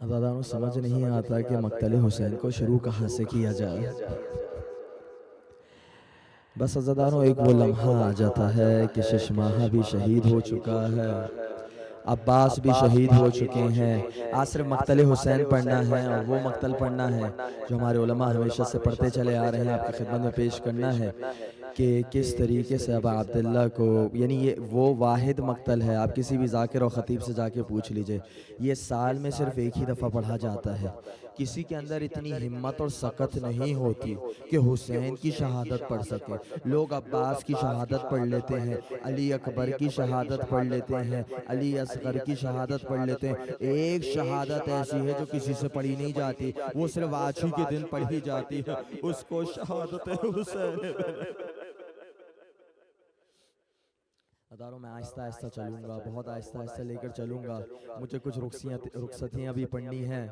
अज़ादारों समझ नहीं आता कि मक़तल हुसैन को शुरू कहाँ से किया जाए। बस अज़ादारों एक वो लम्हा आ जाता है कि शशमाहा भी शहीद हो चुका है, अब्बास भी शहीद हो चुके हैं। आज सिर्फ मक़तल हुसैन पढ़ना है और वो मक़तल पढ़ना है जो हमारे उलमा हमेशा से पढ़ते चले आ रहे हैं। आपकी खिदमत में पेश करना है कि किस तरीके से अबा अब्दुल्ला को, यानी ये वो वाहिद मक़तल है, आप किसी भी ज़ाकिर और ख़तीब से जाके पूछ लीजिए, ये साल में सिर्फ एक ही दफ़ा पढ़ा जाता है। किसी के अंदर इतनी हिम्मत और सकत नहीं होती कि हुसैन की शहादत पढ़ सके। लोग अब्बास की शहादत पढ़ लेते हैं, अली अकबर की शहादत पढ़ लेते हैं, अली असगर की शहादत पढ़ लेते हैं। एक शहादत ऐसी है जो किसी से पढ़ी नहीं जाती, वो सिर्फ आज ही के दिन पढ़ी जाती है, उसको शहादत हुसैन। अदारों में आहिस्ता आहिस्ता चलूँगा, बहुत आहिस्ता आहिस्ता लेकर चलूँगा। मुझे कुछ रुखसतियाँ भी पढ़नी हैं।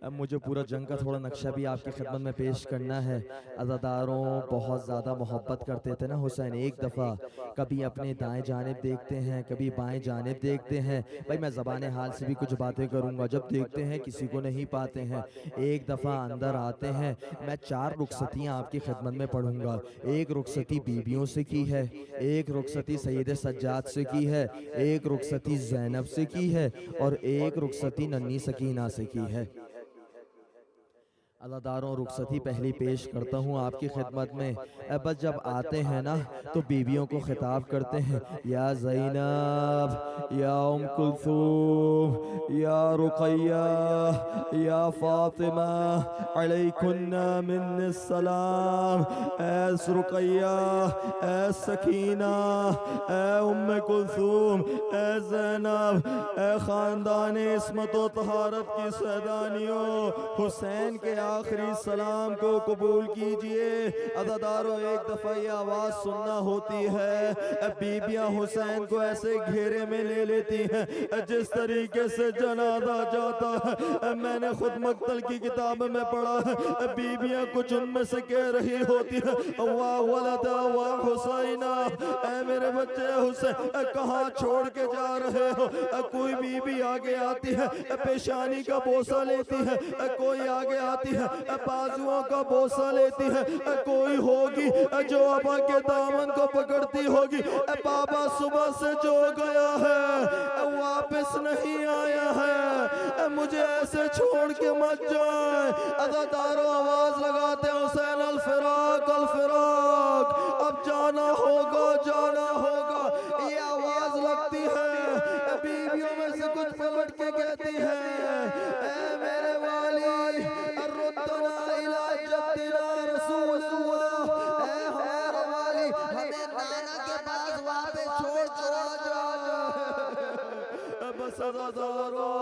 अब मुझे पूरा जंग का थोड़ा नक्शा भी आपकी खिदमत में पेश करना है। अज़ादारों बहुत ज़्यादा मोहब्बत करते थे ना हुसैन। एक दफ़ा कभी अपने दाएं जानिब देखते हैं, कभी बाएं जानिब देखते हैं। भाई मैं ज़बान हाल से भी कुछ बातें करूँगा। जब देखते हैं किसी को नहीं पाते हैं, एक दफ़ा अंदर आते हैं। मैं 4 रुखसतियाँ आपकी खिदमत में पढ़ूँगा। एक रुखसती बीबियों से की है, एक रुखसती सैयद सज्जाद से की है, एक रुखसती ज़ैनब से की है और एक रुखसती नन्ही सकीना से की है। अज़ादारों रुखसती पहली पेश करता हूँ आपकी खिदमत में। बस जब आते हैं ना तो बीवियों को खिताब करते हैं, या ज़ैनब, या उम कुलसूम, या रुक़ैया, या फ़ातिमा, अलैकुन्ना मिन्नस्सलाम। ऐस रुक़ैया, ऐ सकीना, ऐ उम्मे कुलसूम, ऐ ज़ैनब, ऐ ख़ानदान इस्मत व तहारत की सैदानियों, हुसैन के आखिरी सलाम को कबूल कीजिए। अज़ादारों एक दफ़ा ये आवाज़ सुनना होती है, बीबियाँ हुसैन को ऐसे घेरे में ले लेती हैं जिस तरीके से जनाजा जाता है। मैंने खुद मक़तल की किताब में पढ़ा है, बीबियाँ कुछ उनमें से कह रही होती है, वाह वलदा वाह हुसैना, ऐ मेरे बच्चे हुसैन कहाँ छोड़ के जा रहे हो। कोई बीबी आगे आती है पेशानी का बोसा लेती है, कोई आगे आती है बाजुओं का बोसा लेती है, कोई होगी जो अबा के दामन को पकड़ती होगी। बाबा सुबह से जो गया है वापस नहीं आया है, मुझे ऐसे छोड़ के मत जाए। अज़ादारों आवाज लगाते हुसैन अल फिराक अल फिराक, अब जाना होगा जाना होगा। ये आवाज लगती है, बीवियों में से कुछ पलट के कहती है, ऐ मेरे वाली रुद्दना इला जद्दिना रसूलल्लाह, ऐ हमारे वाली हमें नाना के पास वापस छोड़ कर आ जा। बस अज़ादारों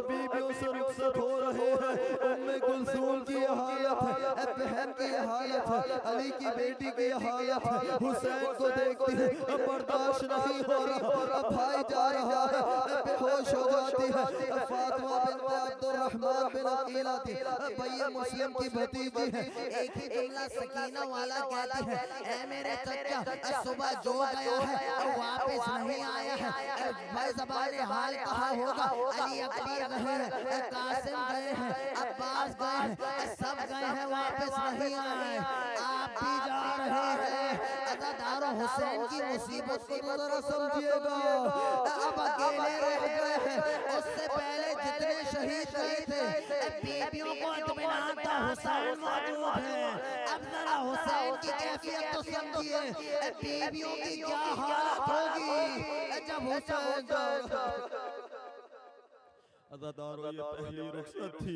बीबियों से रुखसत हो रहे हैं। उम्मे कुलसूम की हालत है, बहन की हालत है, अली की बेटी की हालत है। हुसैन को देखती है, बर्दाश्त नहीं हो रहा, भाई जा रहा है, बेहोश हो जाती है। फातिमा बिन्त अब्दुर्रहमान बिन अकीला थी, भैया मुस्लिम की भतीजी है। एक ही जुमला सकीना वाला कहती है, ऐ मेरे चचा सुबह जो गया है वापस नहीं आया है। भाई ज़बान हाल कहा होगा, अली अकबर गए हैं, कासिम गए हैं, अब्बास गए हैं, सब गए हैं, वापस नहीं आए, आप भी जा रहे हैं। अज़ादारों हुसैन की मुसीबत को तो जरा समझिएगा। अब अकेले रह गए हैं, उससे पहले जितने शहीद गए थे बीबियों को इत्मीनान था हुसैन मौजूद है। अब जरा हुसैन की कैफियत तो समझिए, बीबियों की क्या हालत होगी जब हुसैन अज़ादारों ये पहली रुखसत थी।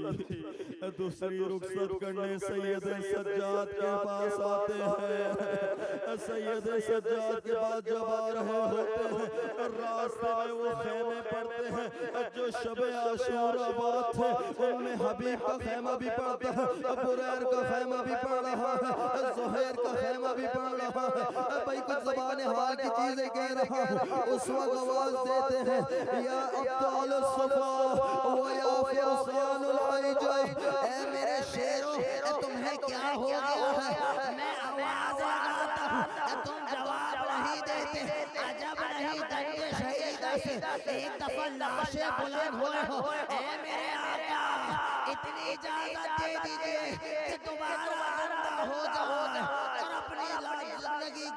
दूसरी रुखसत करने सैयद सज्जाद के पास आते हैं। सैयद सज्जाद के पास जब आ रहे होते हैं रास्ते में वो खेमे पड़ते हैं जो शबे आशूरा बात थे उनमें हबीब का खेमा भी पड़ता है, बुरैर का खेमा भी पड़ रहा है, ज़ुहैर का खेमा भी पड़ रहा है। भाई कुछ ज़बान हाल की चीजें कह रहा हूँ। उस वक्त आवाज देते हैं या अब्ताल सफा व या फरसानुल हिजाज, ऐ मेरे शेरों तुम्हें क्या हो गया है? मैं आवाज लगाता हूँ तुम जवाब नहीं देते। अजब नहीं दंगे शहीदा से एक दफा लाशें बुलंद हुए हो। ऐ मेरे आका इतनी इजाजत दे दीजिए कि दोबारा जिंदा हो जाए और अपनी जिंदगी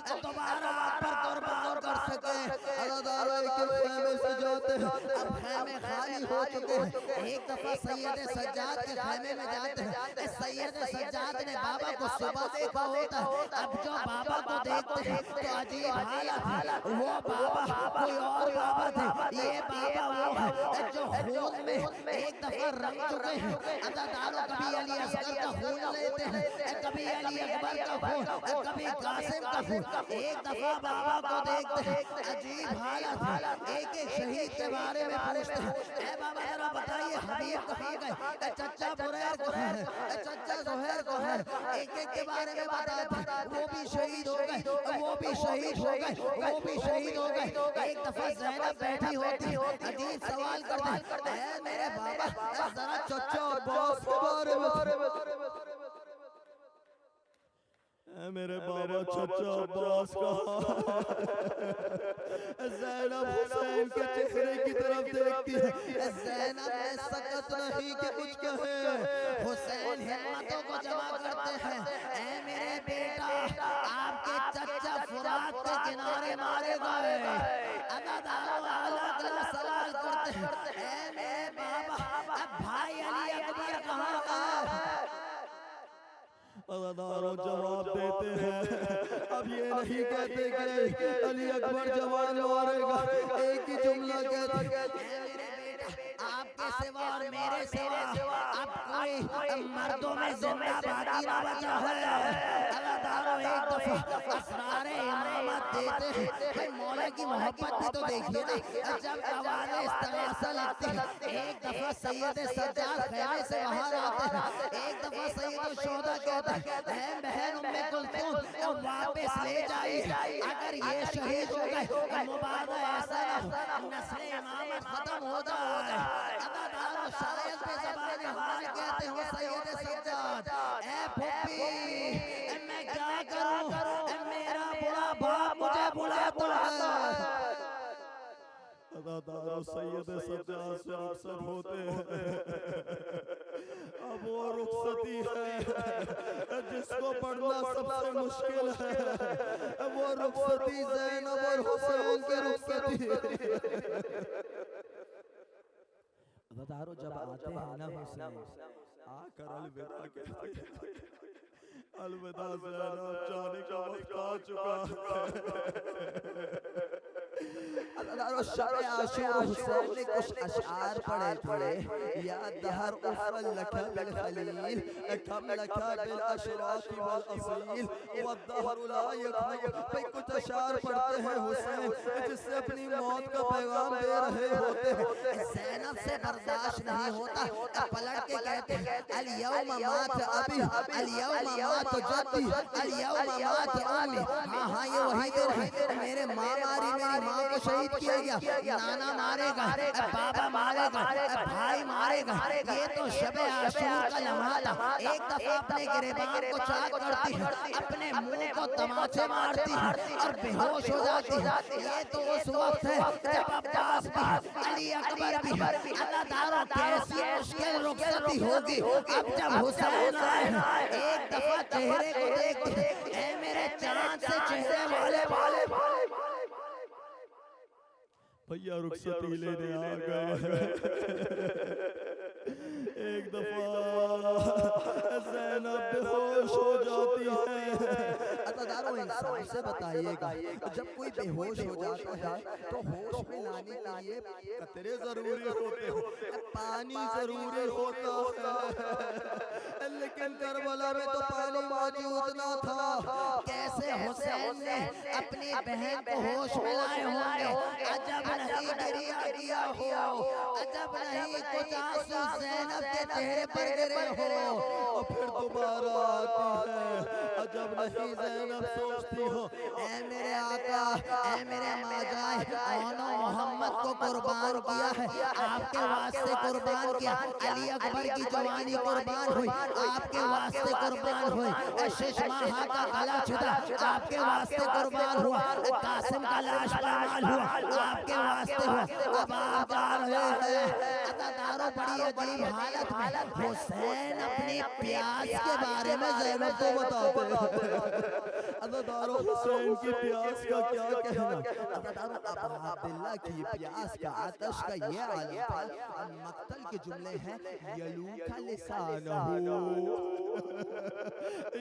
को दोबारा आप पर कुर्बान कर सके। अज़ादारों के खेमे से जाते हैं, अब खेमे खाली हो चुके हैं। एक दफा सैयद सज्जाद के खेमे में जाते हैं। सैयद सज्जाद ने बाबा को सुबह देखा होता है। अब जो बाबा को देखते हैं तो अजीब हालत, वो बाबा कोई और बाबा थे, ये बाबा वो है जो खून में एक दफा रंग चुके हैं। अज़ादारों कभी अली असगर का खून लेते हैं, कभी अली अकबर का खून, कभी कासिम का खून। एक दफा बाबा को देखते हैं, अजीब हालत। एक एक शहीद के बारे में पूछते हैं, ऐ बाबा जरा बताइए हबीब कहाँ गए, चचा बुरैर कहाँ है, चचा ज़ुहैर कहाँ है। एक एक के बारे में बताते हैं, वो भी शहीद हो गए, वो भी शहीद हो गए, वो भी शहीद हो गए। एक दफा ज़ैनब बैठी होती, अजीब सवाल करते हैं, ऐ मेरे बाबा जरा चचा अब्बास के बारे में, मेरे बाबा चचा अब्बास कहाँ? ज़ैनब हुसैन के चेहरे की तरफ देखती है। ज़ैनब ने सकत नहीं कि कुछ कहे। हुसैन हिम्मतों को जमा करते हैं, ऐ मेरे बेटा आपके चचा फुरात के किनारे मारे गए। अज़ादारों अलग अलग सवाल करते हैं, ऐ मेरे बाबा अब भाई अली अकबर कहाँ है? अज़ादारों जवाब देते हैं, अब ये नहीं कहते कि अली अकबर जवान मारेगा, एक ही जुमला कहते आपके सिवा और मेरे सिवा अब कोई मर्दों में जिंदा बाकी ना बचा है। अज़ादारों एक दफा असरारे इमामत देते हैं। भाई मौला की मोहब्बत भी तो देखिए ना, जब आवाज़ इस्तिग़ासा लगती है। एक दफा सैयद सज्जाद खेमे से बाहर आते हैं। एक दफा सैयद शोहदा कहते हैं, ऐ बहन उम्मे कुलसूम वापस ले जाइए, अगर ये शहीद हो गए मुबादा ऐसा ना नस्ल इमामत खत्म हो जाए। अज़ादारों शायद पे ज़बान हाल कहते हो सैयद सज्जाद, ऐ फुप्पी मैं क्या करूं, मेरा बुरा बाप मुझे बुलाता है। अज़ादारों सैयद सज्जाद से अक्सर होते हैं। अब वो रुखसती है जिसको पढ़ना सबसे मुश्किल है, वो रुखसती ज़ैनब और हुसैन की रुखसती। अज़ादारों जब आते हैं ना हुसैन आकर अलविदा कहते हैं, अलविदा ज़ैनब जाने का वक्त आ चुका है। अज़ादारों शब आशूरा हुसैन ने कुछ अशआर पढ़े थे, या दहर उफ़ल लका बिल खलील कम लका बिल अशराफ़ वल असील व दहर ला यखमु। भाई कुछ अशआर पढ़ते हैं हुसैन जिससे अपनी मौत का पैगाम दे रहे होते हैं। ज़ैनब से बर्दाश्त नहीं होता, पलट के कहते हैं अल यौम मात अबी अल यौम मात जद्दी अल यौम मात उम्मी। हाँ ये वही दिन है, मेरे माँ मारी, मेरी माँ को शहीद किया गया, नाना मारेगा, बाबा मारेगा, भाई मारेगा। ये तो शबे आशूर का लम्हा था। एक दफा अपने गिरबान को चाक करती है, अपने मुंह को तमाचे मारती है और बेहोश हो जाती है। ये तो उस वक्त है जब अब्बास भी अली अकबर भी। अज़ादारों कैसी मुश्किल रुखसती होगी अब जब हुसैन आए। एक दफा चेहरे को देखते, ऐ मेरे चांद से चेहरे वाले वाले भैया रुखसती लेने आ गए। एक दफा ज़ैनब बेहोश हो जाती है। अज़ादारों इंसाफ से बताइएगा, जब कोई बेहोश हो जाता है तो होश में लाने के लिए कतरे जरूरी होते हैं, पानी जरूरी होता है, लेकिन करबला में तो पानी मौजूद ना था। कैसे हुसैन ने अपनी बहन को होश में लाए होंगे, अजब नहीं गिरिया किया हो, अजब नहीं कुछ आंसू ज़ैनब के चेहरे पर गिरे हो, और फिर दोबारा आती है। अजब नहीं ज़ैनब सोचती हो, ऐ मेरे आका, ऐ मेरे माजाए, ओनो मोहम्मद को कुर्बान किया है, आपके वास्ते कुर्बान किया, अली अकबर की जवानी कुर्बान हुई, आपके वास्ते कुर्बान हुई, शिशमाहा का गला छुटा, आपके वास्ते कुर्बान हुआ, कासिम का लाश पामाल हुआ, आपके वास्ते हुआ। अब आप जा रहे हैं अदादारों बड़ी अजीब हालत में। हुसैन अपनी प्यास के बारे में ज़ैनब को बताते हैं। अदादारों हुसैन की प्यास का क्या कहना, अदादारों अबा अब्दुल्लाह की प्यास का आतश का ये आलम था। मक्तल के जुमले हैं, यलूका लिसानहू,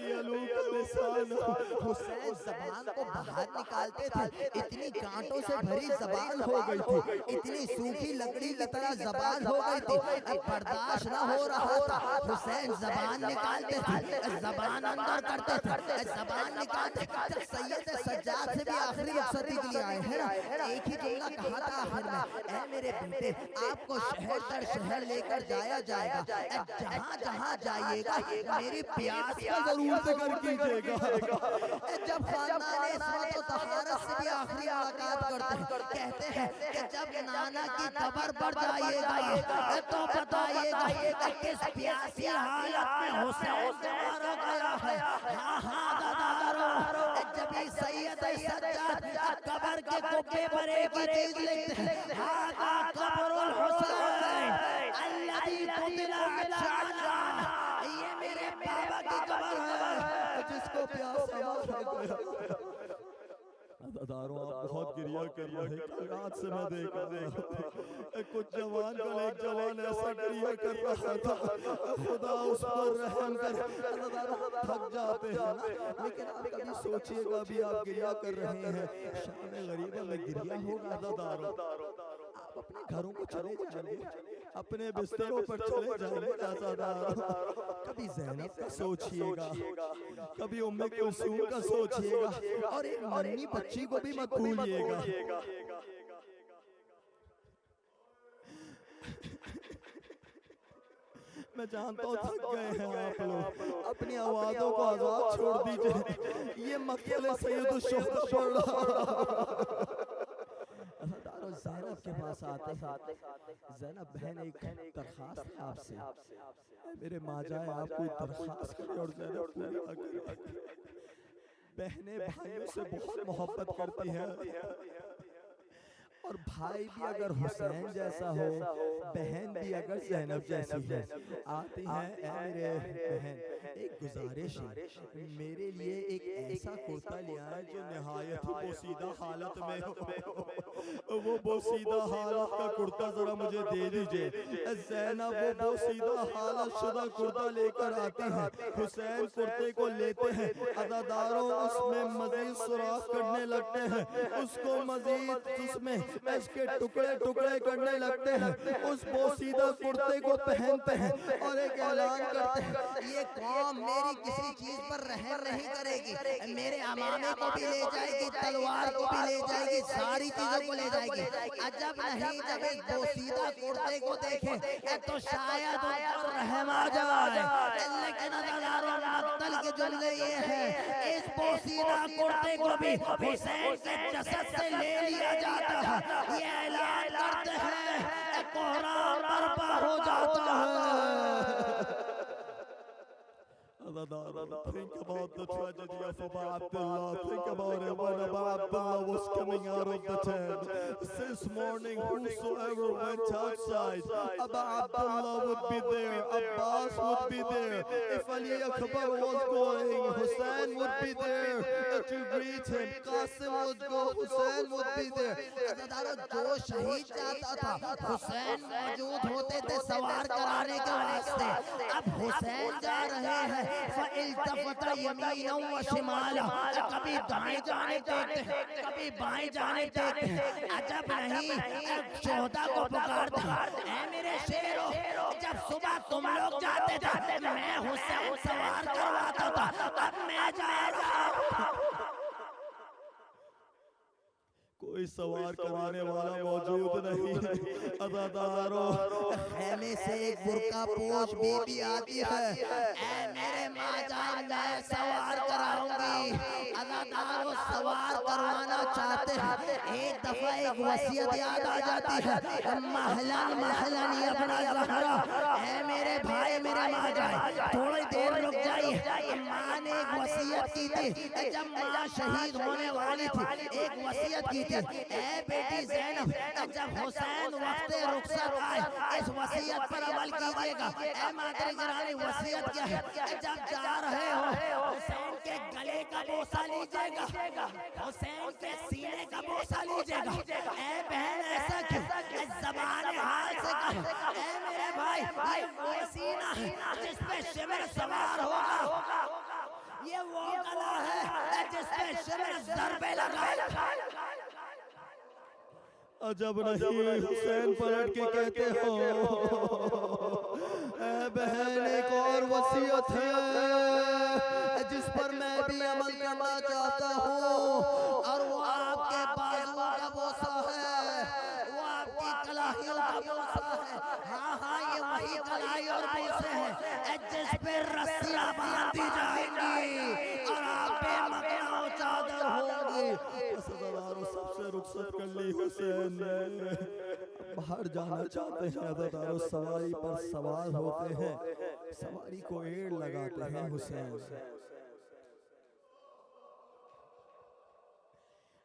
यलूका लिसानहू, हुसैन ज़बान को बाहर निकालते थे, इतनी कांटों से भरी ज़बान हो गई थी, इतनी सूखी लकड़ी की तरह ज़बान हो गई थी, अब बर्दाश्त न हो रहा था। हुसैन ज़बान निकालते थे, ज़बान अंदर करते थे, ज़बान निकालते। जब सैयद सज्जाद से भी आखिरी रुखसती के लिए आए हैं ना, एक ही जुमला कहा था आखिर में, ऐ मेरे बेटे, आपको शहर दर शहर लेकर जाया जाएगा, जहाँ जहाँ जाइएगा मेरी प्यास का जरूर जिक्र कीजिएगा। जब खानदान इस्मत व तहारत से भी आखिरी मुलाकात करते हैं, कहते हैं कि जब नाना की कब्र पर जाइएगा तो बताइएगा किस प्यासी हालत में हुसैन को मारा गया है। हाँ हाँ दादारो, जब ये सैयद सज्जाद कब्र के कुब्बे पर एक ही चीज लिखते हैं, हादा कब्रुल हुसैन अल्लज़ी तुतिला अशाना, ये मेरे बाबा की कब्र है जिसको प्यास गया। अदादारों आप बहुत गिरिया कर रहे हैं, कल रात से मैं देख रहा हूँ कुछ जवान को, एक जवान ऐसा गिरिया कर रहा था, खुदा उस पर रहम कर। अदादारों थक जाते हैं ना, लेकिन आप कभी सोचिएगा भी आप गिरिया कर रहे हैं, शाम गरीबा में गिरिया होगा। अदादारों आप अपने घरों को चले जाइए, अपने बिस्तरों पर चले जाइए। अदादारों कभी ज़ैनब का सोचिएगा, कभी उम्मे कुलसूम का सोचिएगा, और एक नन्ही बच्ची को भी मत भूलिएगा। मैं जानता हूँ थक गए हैं आप लोग, अपनी आवाज़ों को आज़ाद छोड़ दीजिए, ये मक़तल सैयद शुहदा पढ़ रहा। ज़ैनब के पास आते हैं, ज़ैनब बहन एक दरख्वास्त है आपसे, मेरे माजाए आप कोई दरख्वास्त करें और ज़ैनब पूरी ना करें। बहनें भाइयों से बहुत मोहब्बत करती हैं, और भाई भी अगर हुसैन जैसा हो, बहन भी अगर ज़ैनब जैसी है, आती हैं, ऐ मेरे बहन एक गुजारिश है, मेरे लिए एक ऐसा कुर्ता ले आए जो निहायत ही बोसीदा हालत में हो, वो बोसीदा हालत का कुर्ता जरा मुझे दे दीजिए। ज़ैनब वो बोसीदा हालत शुदा कुर्ता लेकर आती हैं, हुसैन कुर्ते को लेते हैं, अदादारों उसमें मजीद सुराख करने लगते हैं, उसको मजीद उसमें इसके टुकड़े टुकड़े करने लगते हैं, उस बोसीदा कुर्ते को पहनते हैं और एक ऐलान करते हैं, ये कौम मेरी किसी चीज पर रहम नहीं करेगी, मेरे अमामे को भी ले जाएगी, तलवार को भी ले जाएगी, सारी चीजों को ले जाएगी। अजब नहीं जब इस बोसीदा कुर्ते को देखे तो शायद ऊपर रहम आ जाए, लेकिन मक्तल के जुमले ये है, इस बोसीदा कुर्ते को भी हुसैन के जसद से ले लिया जाता है, ये ऐलान करते हैं, कोहराम बर्पा हो जाता है। Think about the tragedy of Abu Abdullah. Think about it when Abu Abdullah was coming out of the tent. This morning, whosoever went outside, Abu Abdullah would be there, Abbas would be there. If Ali Akbar was going, Hussein would be there to greet him. Qasim would go, Hussein would be there. जो शहीद जाता था हुसैन मौजूद होते थे सवार कराने के वास्ते। अब हुसैन जा रहे हैं फ़इल्तफ़त यमीना व शिमाला, कभी दाएं जाने देखते हैं कभी बाएं जाने देखते हैं। अजब नहीं शोहदा को पुकारते हैं, ऐ मेरे शेरों, जब सुबह तुम लोग जाते थे मैं हुसैन सवार करवाता था, अब मैं जा रहा हूं। कोई सवार कराने वाला मौजूद नहीं। अज़ादारों, खेमे से एक बुर्का पोश बीबी आती है, ऐ मेरे माजान मैं सवार कराऊंगी। अज़ादारों सवार करवाना चाहते हैं, एक दफा एक वसीयत याद आ जाती है, महलन महलन अपना ज़हरा, ऐ मेरे भाई मेरे माजान थोड़ी देर रुक जाइए। माँ ने एक वसीयत की थी, जब माँ शहीद होने वाली थी एक वसीयत की थी, ऐ बेटी ज़ैनब जब हुसैन वक्त रुखसत आए इस वसीयत पर अमल कीजिएगा। ऐ मादर गिरानी वसीयत क्या है, जब जा रहे हो हुसैन के गले का बोसा लीजिएगा, हुसैन के सीने का बोसा लीजिएगा। ऐ बहन ऐसा क्यों, ज़बान हाल से कहो, ऐ मेरे भाई ये वो सीना है जिस पे शिमर सवार होगा, ये वो गला है जिस पे शिमर ज़रबे लगाएगा। अजब नहीं हुसैन पलट के कहते हो, ऐ बहन एक और वसीयत है जिस पर मैं भी अमल करना चाहता हूँ, और वो आपके बाजुओं का बोसा है, वो आपकी कलाइयों का बोसा है। हाँ हाँ ये वही कलाई और बोसे हैं जिस पे रस्सियाँ बांधी जाएंगी और आप पे मकना चादर होंगी। सबसे रुखसत कर ली हुसैन ने, बाहर जाना चाहते हैं। अज़ादारों सवारी पर सवार होते हैं, सवारी को एड़ लगाते हैं हुसैन।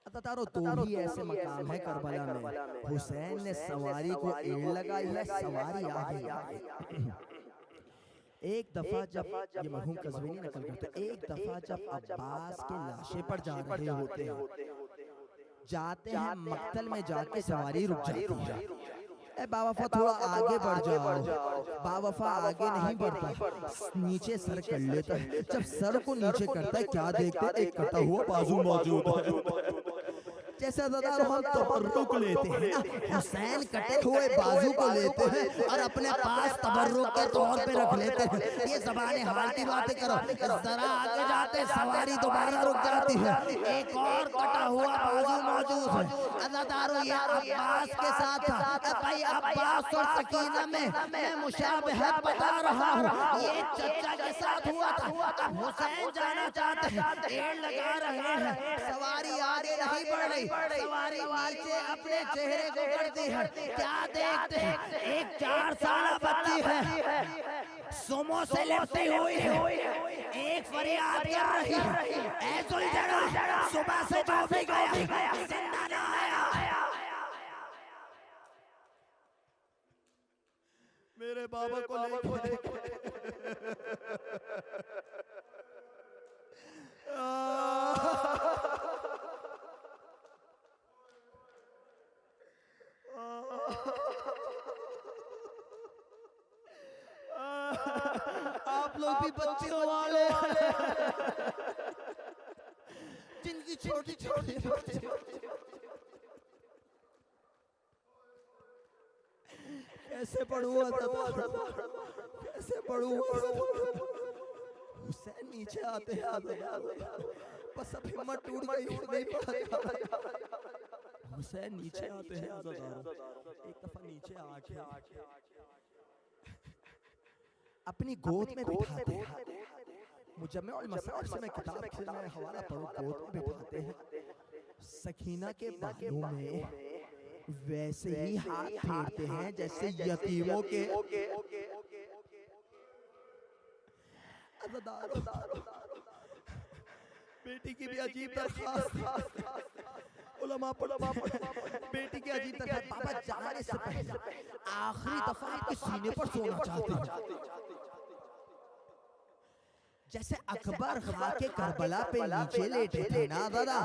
अज़ादारों दो ही ऐसे मकाम है करबला में, हुसैन ने सवारी को एड़ लगाई है, सवारी आगे आगे। एक दफा जब ये मरहूम कज़वीनी नकल करते, एक दफा जब अब्बास के लाशे पर जा रहे होते हैं, जाते हैं मक्तल में जाके सवारी रुक जाती है। ए बावफा थोड़ा आगे बढ़ जाओ, बावफा आगे नहीं बढ़ता, नीचे सर कर लेता है। जब सर को नीचे करता है क्या देखते, एक कटा हुआ बाजू मौजूद है। जैसे हम तबर्रुक लेते हैं ना, हुसैन कटे हुए बाजू को लेते हैं और अपने पास तबर्रुक के तौर पे रख लेते हैं। ये ज़बान हाल की बातें करो, जरा आगे जाते सवारी दोबारा रुक जाती है, एक और कटा हुआ बाजू मौजूद है। अज़ादारों ये अब्बास के साथ था, भाई अब्बास और सकीना में मैं मुशाबहत बता रहा हूँ, ये चचा के साथ हुआ था। अब हुसैन जाना चाहते हैं, एड़ लगा रहे हैं, सवारी आगे नहीं बढ़ रही, सवारी नीचे अपने चेहरे को करती है। क्या देखते हैं, एक 4 साला बच्ची है, सुमो से लिपटी हुई है, एक फरियाद कर रही है, ऐ जुलझड़ा सुबह से जो भी गया जिंदा ना आया। मेरे बाबा को लेके आप लोग भी बच्चों वाले जिनकी छोटी छोटी कैसे पढ़ूंगा, कैसे पढ़ूंगा। हुसैन नीचे आते हैं, बस अब हिम्मत टूट गई, नहीं पढ़ा। हुसैन नीचे आते हैं, एक दफा नीचे आके अपनी गोद में बिठाते हैं। मुजम्मे मसाइब से मैं किताब से मैं हवाला पढ़ूं, गोद में बिठाते हैं। सकीना के बालों में वैसे ही हाथ फेरते हैं जैसे यतीमों के। बेटी की भी अजीब दरख्वास्त, उलमा बेटी की अजीब दरख्वास्त, बाबा जाने से पहले आखिरी दफा आपके सीने पर सोना चाहते हैं। जैसे अकबर खाके करबला पे नीचे लेटे थे ना दादा,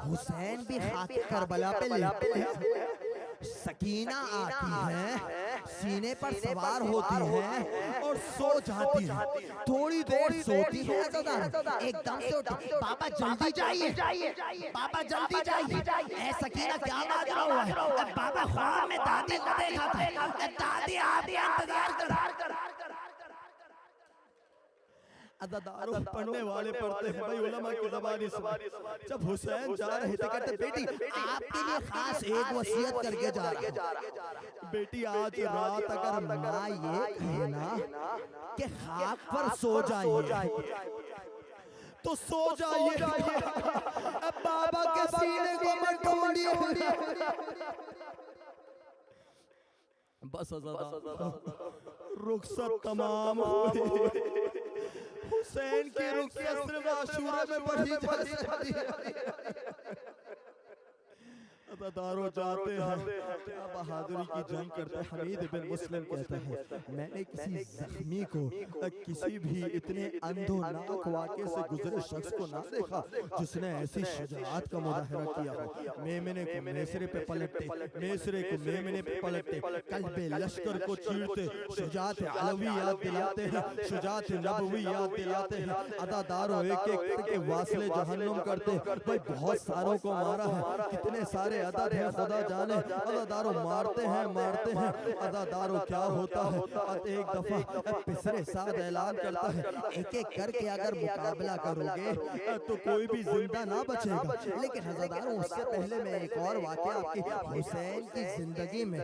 हुसैन भी खाके करबला पे लेटे हैं। सकीना आती है, सीने पर सवार होती है और सो जाती है। थोड़ी देर सोती है दादा, एकदम से उठी, बाबा जल्दी जाइए, बाबा जल्दी जाइए। ऐ सकीना क्या मांग रहा हुआ है? बाबा ख्वाब में दादी को देखा था, दादी आपका इंतजार कर। अज़ादारों पढ़ने वाले पढ़ते हैं भाई, उलमा की ज़बानी से। जब हुसैन जा रहे थे कहते बेटी आपके लिए खास एक वसीयत करके जा रहा हूं। बेटी आज रात अगर माँ ये कहे ना कि खाक पर सो जाइए तो सो जाइए। अब बाबा के सीने को मत ढूंढिए। बस रुखसत तमाम हुई। हुसैन की रुखसत सिर्फ आशूरा में पढ़ी जाती है। अज़ादारों जाते हैं, क्या बहादुरी की जंग करते हैं। हमीद बिन मुस्लिम कहता है मैंने किसी जख्मी को किसी भी इतने अंधोनाक वाक़े से गुजरे शख्स को ना देखा जिसने ऐसी शुजाअत का मुजाहरा किया हो। मेमने को मेसरे पे पलटते, मेसरे को मेमने पे पलटते, कल्बे लश्कर को चीरते, शुजाअत अलवी याद दिलाते हैं, शुजाअत नबवी याद दिलाते हैं। अज़ादारों एक एक करके वासले जहन्नुम करते। भाई बहुत सारों को मारा है, कितने सारे अदद है खुदा जाने। अज़ादारों मारते हैं। अज़ादारों क्या होता है, एक दफा पिसरे साद ऐलान करता है एक एक करके अगर मुकाबला करोगे तो कोई भी जिंदा ना बचेगा। लेकिन अज़ादारों उससे पहले मैं एक और वाक़या आपकी हुसैन की जिंदगी में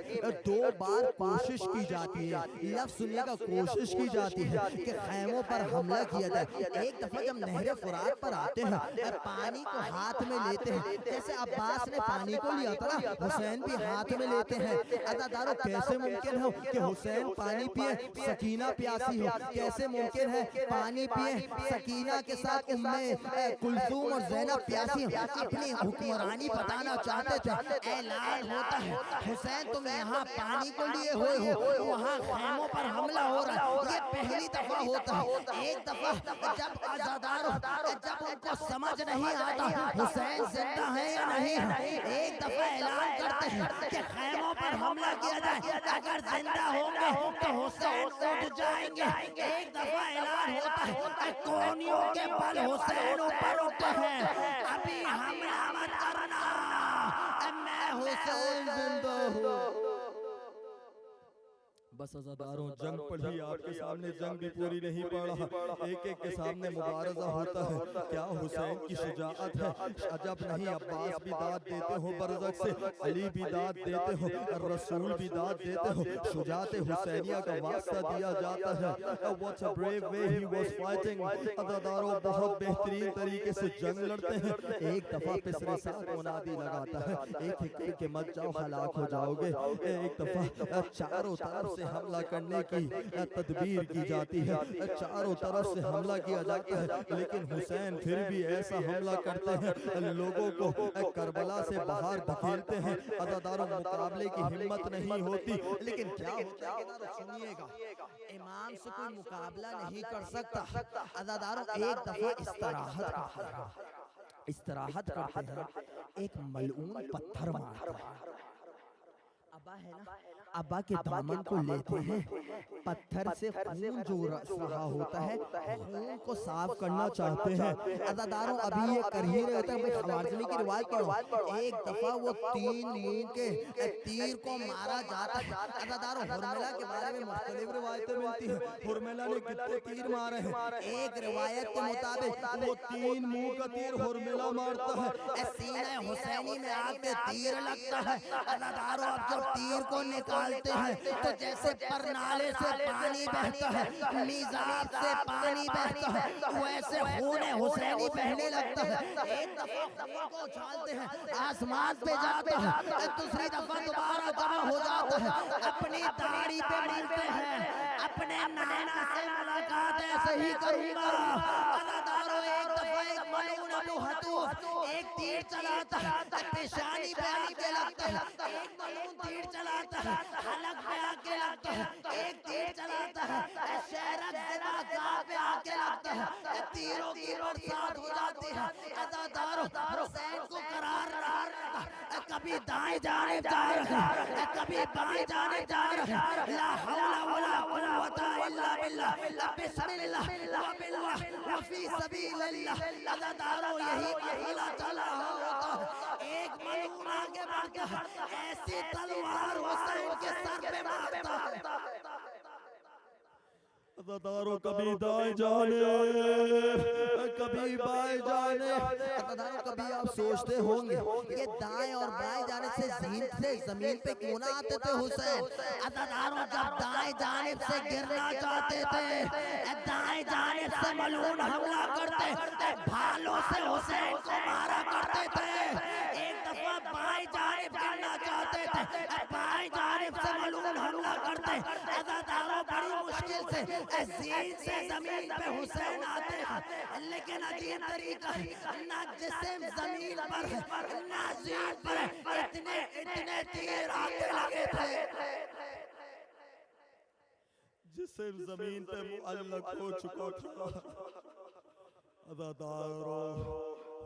2 बार कोशिश की जाती है, लफ्ज़ सुनिएगा, कोशिश की जाती है कि खैमों पर हमला किया जाए। एक दफा जब नहर फुरात पर आते हैं, पानी को हाथ में लेते हैं, जैसे अब्बास ने पानी को लिया था ना, हुसैन भी हाथ में लेते हैं। अज़ादारों कैसे मुमकिन हो कि हुसैन पानी पिए, सकीना प्यासी हो? कैसे मुमकिन है पानी पिए, सकीना के साथ उम्मे कुलसूम और ज़ैनब प्यासी हो? अपनी हुक्मरानी बताना चाहते थे। ऐलान होता है हुसैन तुम यहाँ पानी को लिए हुए हो, वहाँ खैमों पर हमला हो रहा है। ये पहली दफा होता है। एक दफा जब अज़ादारों जब उनको समझ नहीं आता हुसैन जिंदा है या नहीं है, एक दफा ऐलान करते हैं कि खैमों पर हमला किया जाए, अगर जिंदा होंगे तो हुसैन उठ जाएंगे। एक दफा ऐलान होता है कोनियों के बल हुसैन ऊपर उठते हैं, अभी हमला मत करना, मैं हुसैन जिंदा हूँ। बस अज़ादारों जंग पढ़ी आपके सामने, जंग भी पूरी नहीं पड़ा, एक एक के सामने मुबारजा होता है। क्या हुसैन की शुजाअत है, अजब नहीं अब्बास भी दाद देते हो बरज़क से, अली भी दाद देते हो, रसूल भी दाद देते हो, शुजाअत हुसैनिया का वास्ता दिया जाता है। What a brave way he was fighting। अज़ादारों बहुत बेहतरीन तरीके से जंग लड़ते हैं। एक दफा पिसरे साथ मुनादी लगाता है एक एक करके मत जाओ हलाक हो जाओगे। एक दफा चारों तरफ से हमला करने की तदबीर की जाती है, चारों तरफ से हमला किया जाता है, लेकिन हुसैन फिर भी ऐसा हमला करते हैं, लोगों को करबला से बाहर धकेलते हैं। अज़ादारों मुकाबले की हिम्मत नहीं होती। लेकिन क्या होता है सुनिएगा, इमाम से कोई मुकाबला नहीं कर सकता। अज़ादारों एक दफा इस्तराहत करते हैं, एक मलऊन पत्थर मारता है। अब्बा है ना, अब्बा के दामन को लेते हैं, पत्थर से खून जो रहा होता है खून को साफ करना चाहते हैं। अज़ादारों अभी ये कर ही रहे होते हैं। खवारिज़मी की रिवायत पढ़ो, एक दफा वो 3 नींद के तीर को मारा जाता है। अज़ादारों हुरमिला के बारे में मुख्तलिफ रिवायतें मिलती हैं, हुरमिला ने कितने तीर मारे हैं। एक रिवायत के मुताबिक वो 3 मुंह का तीर हुरमिला मारता है, सीने हुसैनी में आके तीर लगता है। अज़ादारों अब जब तीर को निकालते हैं तो जैसे परनाले से पानी बहता है, मिज़ाब से पानी बहता है, वैसे खून हुसैनी बहने लगता है। एक दफा खून को उछालते हैं, आसमान पे जाता है, दूसरी दफा दोबारा जमा हो जाता है, अपनी दाढ़ी पे मिलते हैं, अपने नाना से मुलाकात ऐसे ही करूंगा। अज़ादारों एक दफा एक मलऊन अबू हतूफ एक तीर चलाता है, पेशानी पे आके लगता है, एक मलऊन तीर चलाता है, हलक पे आके लगता है, एक तीर चलाता है, शहरक बागाह पे आके लगता है, तीरों की बरसात हो जाती है। अज़ादारों हुसैन को करार रहता है, कभी दाएं जानिब जा रहा है, कभी बाएं जानिब जा रहा है। ला हौला वला कुव्वता इल्ला बिल्लाह, बिस्मिल्लाह व बिल्लाह व फी सबीलिल्लाह। अज़ादारों यही मसला चल रहा होता है। एक मलून आगे बढ़ता है, ऐसी तलवार हुसैन के सर पे मारता है। अज़ादारों कभी दाएं जाने कभी बाएं जाने। अज़ादारों कभी आप सोचते होंगे ये दाएं और बाएं जाने से जमीन पे क्यों ना आते थे हुसैन। अज़ादारों जब दाएं जानिब से गिरना चाहते थे, दाएं जानिब से मलून हमला करते, भालों से हुसैन को मारा करते थे। एक दफा बाएं जानिब गिरना चाहते थे, बाएं जानिब से मलून हमला करते। अज़ादारों बड़ी मुश्किल से ज़ीन से जमीन पे हुसैन आते हैं, लेकिन अजीब तरीका ना जिस्म जमीन पर है ना ज़ीन पर है। इतने तीर आके लगे थे, जिस्म जमीन पे मुअल्लक हो चुका था। अज़ादारों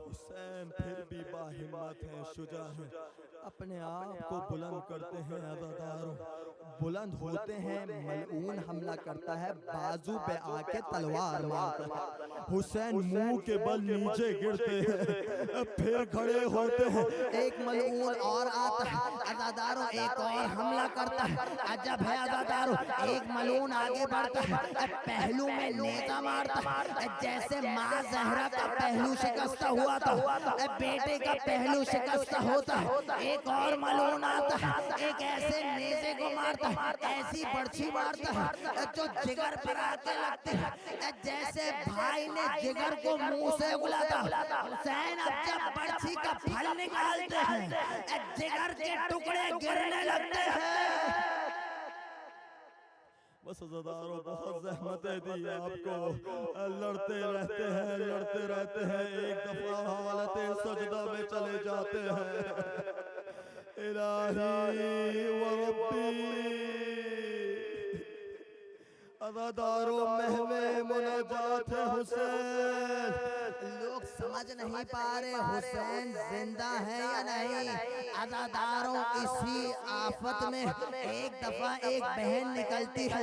हुसैन फिर भी बाहिम्मत हैं, शुजा हैं, अपने आप को बुलंद करते हैं। अज़ादारों बुलंद होते हैं, मलऊन हमला करता है, बाजू पे आके तलवार मारता है। हुसैन मुंह के बल नीचे गिरते हैं, फिर खड़े होते हैं। एक मलऊन और आता है, अज़ादारों एक और हमला करता है। अजब है अज़ादारों, एक मलऊन आगे बढ़ता है, पहलू में नेजा मारता है, जैसे माँ ज़हरा का पहलू शिकस्त हुआ था, बेटे का पहलू शिकस्त होता है। एक और मलून आता है, एक ऐसे नेज़े को मारता है, ऐसी बर्छी मारता है जो जिगर पर आके लगती है, जैसे भाई ने जिगर को मुंह से उगलाता। हुसैन अब जब बर्छी का फल निकालते हैं, जिगर के टुकड़े गिरने लगते हैं। बस अज़ादारों बहुत ज़हमतें दी आपको, लड़ते रहते हैं। एक दफा हालते सजदा में चले जाते हैं। इलाही व रब्बी। अज़ादारों महवे मुनाजात है हुसैन। लोग समझ नहीं पा रहे हुसैन जिंदा है या नहीं। अज़ादारों इसी आफत में एक दफा एक बहन निकलती है,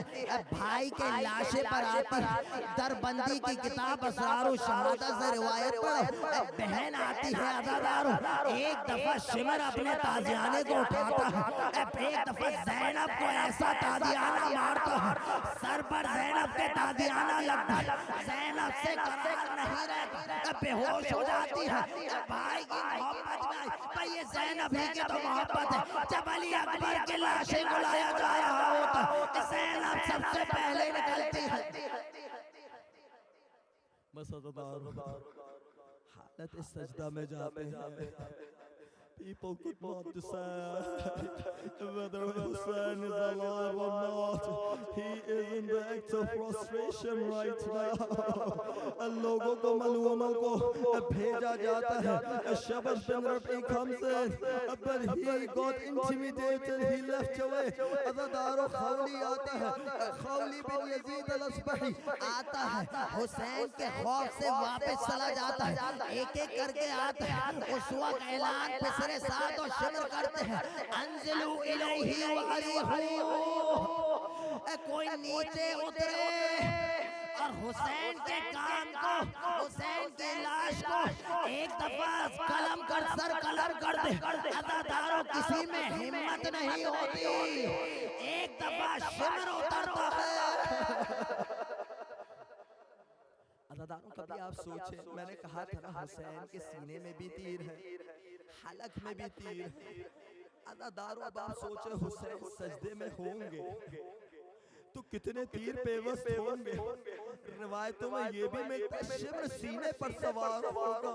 भाई के लाशे पर आती है। दरबंदी की किताब असरार शहादत से रिवायत पढ़ो, बहन आती है। अज़ादारों एक दफा शिमर अपने ताजियाने को उठाता है, एक दफा ज़ैनब को ऐसा ताजियाना मारता है, सर पर ज़ैनब के ताजियाना लगता है। ज़ैनब से करार नहीं रहता, बेहोश हो जाती है। भाई की मोहब्बत में भाई ये ज़ैनब ही की तो मोहब्बत है। जब अली अकबर के लाशें को लाया जा रहा होता, ज़ैनब सबसे पहले निकलती है। बस अज़ादारों हालत इस सजदा में जाते हैं। People could not decide whether Hussein is alive or not. He is in the act of prostration right now. लोगों को मलूनों को भेजा जाता है। Shabaz bin Rabi comes in, but he got intimidated. He left away. अज़ादारों खौली आता है, खौली बिन Yazid अल-अस्बही आता है, हुसैन के खौफ से वापस चला जाता है। एक एक करके आता है। उस वक्त ऐलान पिसरे साथ और शिमर करते हैं, अंज़िलू इलैहि व अरीहू, कोई नीचे उतरे और हुसैन के कान को, हुसैन की लाश को एक दफा कलम कर सर कलम कर दे। अज़ादारों किसी में हिम्मत नहीं होती, एक दफा शिमर उतरता है। अज़ादारों कभी आप सोचे, मैंने कहा था ना हुसैन के सीने में भी तीर है, हलक में भी तीर है। अज़ादारों अब आप सोचे हुसैन सजदे में होंगे तो कितने तीर पेवस्त होंगे। रिवायतों में ये भी मिलता है शिमर सीने पर सवार होगा।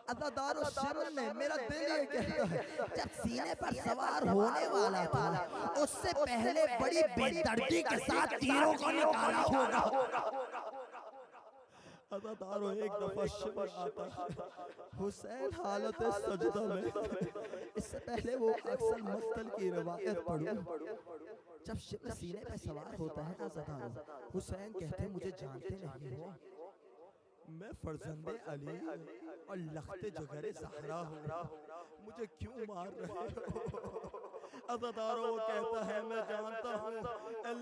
अज़ादारों शिमर ने, मेरा दिल ये कहता है, जब सीने पर सवार होने वाला था उससे पहले बड़ी बेदर्दी के साथ तीरों को निकाला होगा। अज़ादारों एक दफा शिमर आता है, हुसैन हालत सजदा में। इससे पहले वो अक्सर मक्तल की रिवायत पढ़ो, जब शिमर सीने पे सवार होता है ना ज़दारो, हुसैन कहते मुझे जानते नहीं हो, मैं फर्जंदे अली और लख्ते जगरे ज़हरा हूँ, मुझे क्यों मार रहे हो? अज़ादारो वो कहता है मैं जानता हूँ,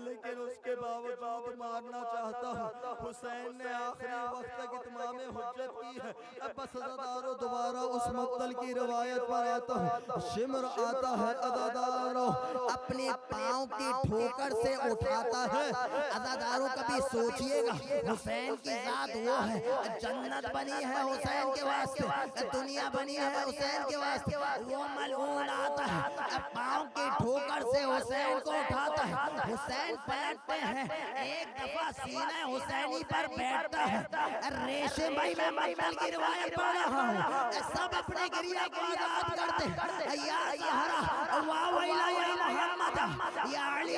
लेकिन उसके बावजूद मारना चाहता हूँ। हुसैन ने आखिरी वक्त तक इत्माम हुज्जत की है। अब बस अज़ादारो दोबारा उस मक्तल की रवायत पर आता हूँ। शिमर आता है अज़ादारो अपने पाँव की ठोकर से उठाता है। अज़ादारो कभी सोचिएगा, हुसैन की जात वो है, जन्नत बनी है हुसैन के वास्ते, दुनिया बनी है हुसैन के वास्ते। वो मलऊन आता है, पाँव की ठोकर से हुसैन को उठाता है। हुसैन पलटते हैं, एक दफा सीना हुसैनी पर बैठता है। रेशे भाई मैं मक्तल की रिवायत पढ़ रहा हूँ, सब अपने गिरिया को आजाद करते हैं। या ज़हरा वाह वैला या मोहम्मद या अली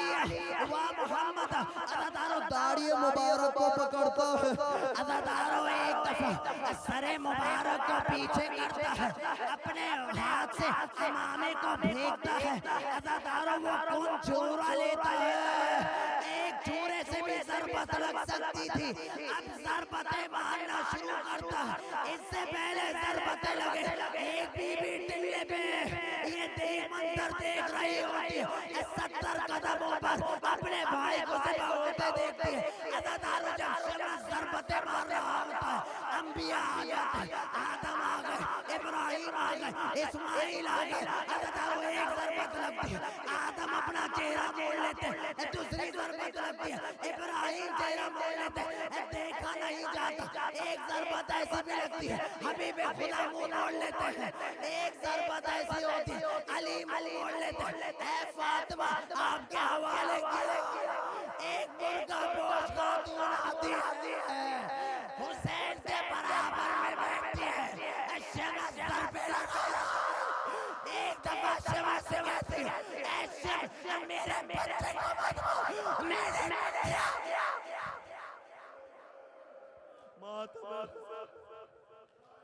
वाह मोहम्मद। अज़ादारो दाढ़ी मुबारक को पकड़ता है। अज़ादारो एक दफा सरे मुबारक को पीछे करता है, अपने हाथ से इमामे को फेंकता है। अज़ादारो वो कौन चोरा लेता है, एक चोरे से भी ज़रबत लग सकती थी, अब ज़रबतें मारना शुरू करता है। इससे पहले ज़रबतें लगे, एक बीबी टिल्ले पे ये देख मंजर देख रही होती है, 70 कदमों पर अपने भाई को ज़िबा होते देखती है। अज़ादारो जब शिमर ज़रबतें मार रहा होता है, अंबिया आ जाते हैं, आदम आ गए, इब्राहिम आ गए, इस्माइल आ गए। अज़ादारो एक ज़रबत लगती है, आदम अपना चेहरा मोड़ लेते हैं, दूसरी ज़रबत लगती है, इब्राहिम चेहरा मोड़ लेते हैं, देखा नहीं जाता। एक ज़रबत ऐसी भी लगती है, हबीब खुदा मुंह मोड़ लेते हैं, एक ज़रबत ऐसी होती है, अली मुंह मोड़ लेते हैं। ऐ फातिमा आपके हवाले किया, एक मुर्गा गोश्त खातून आती है, हुसैन के बराबर में बैठती है, शिमर सर पे लगा। एक दफा शिमर से कहती है, ऐ शिमर मेरे बच्चे को मत मार, मेरे मातम